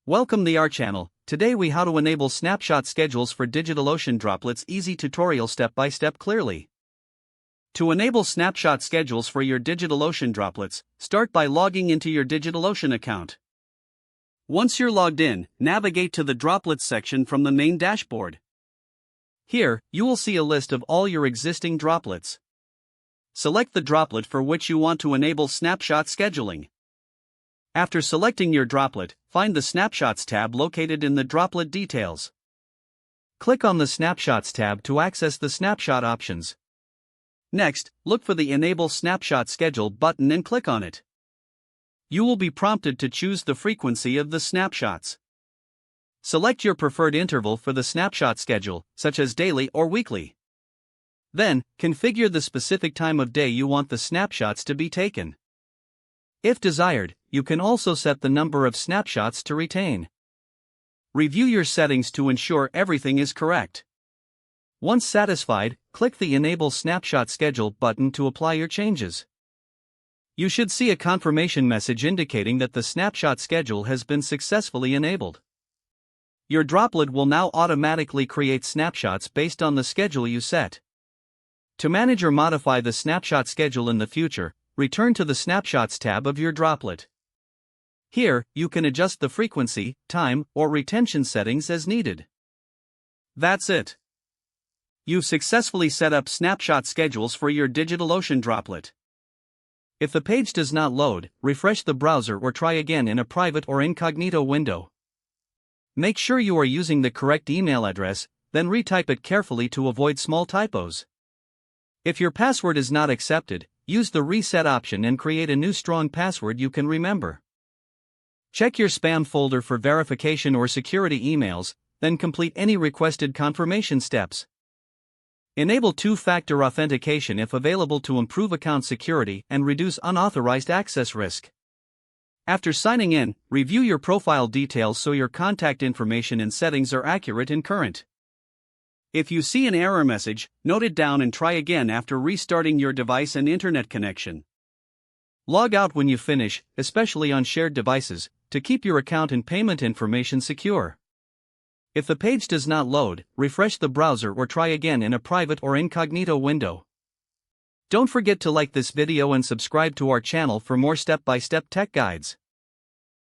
Welcome to our channel. Today we how to enable snapshot schedules for DigitalOcean Droplets. Easy tutorial step by step clearly. To enable snapshot schedules for your DigitalOcean Droplets, start by logging into your DigitalOcean account. Once you're logged in, navigate to the Droplets section from the main dashboard. Here, you will see a list of all your existing droplets. Select the droplet for which you want to enable snapshot scheduling. After selecting your droplet, find the Snapshots tab located in the Droplet Details. Click on the Snapshots tab to access the snapshot options. Next, look for the Enable Snapshot Schedule button and click on it. You will be prompted to choose the frequency of the snapshots. Select your preferred interval for the snapshot schedule, such as daily or weekly. Then, configure the specific time of day you want the snapshots to be taken. If desired, you can also set the number of snapshots to retain. Review your settings to ensure everything is correct. Once satisfied, click the Enable Snapshot Schedule button to apply your changes. You should see a confirmation message indicating that the snapshot schedule has been successfully enabled. Your droplet will now automatically create snapshots based on the schedule you set. To manage or modify the snapshot schedule in the future, return to the Snapshots tab of your droplet. Here, you can adjust the frequency, time, or retention settings as needed. That's it. You've successfully set up snapshot schedules for your DigitalOcean droplet. If the page does not load, refresh the browser or try again in a private or incognito window. Make sure you are using the correct email address, then retype it carefully to avoid small typos. If your password is not accepted, use the reset option and create a new strong password you can remember. Check your spam folder for verification or security emails, then complete any requested confirmation steps. Enable two-factor authentication if available to improve account security and reduce unauthorized access risk. After signing in, review your profile details so your contact information and settings are accurate and current. If you see an error message, note it down and try again after restarting your device and internet connection. Log out when you finish, especially on shared devices, to keep your account and payment information secure. If the page does not load, refresh the browser or try again in a private or incognito window. Don't forget to like this video and subscribe to our channel for more step-by-step tech guides.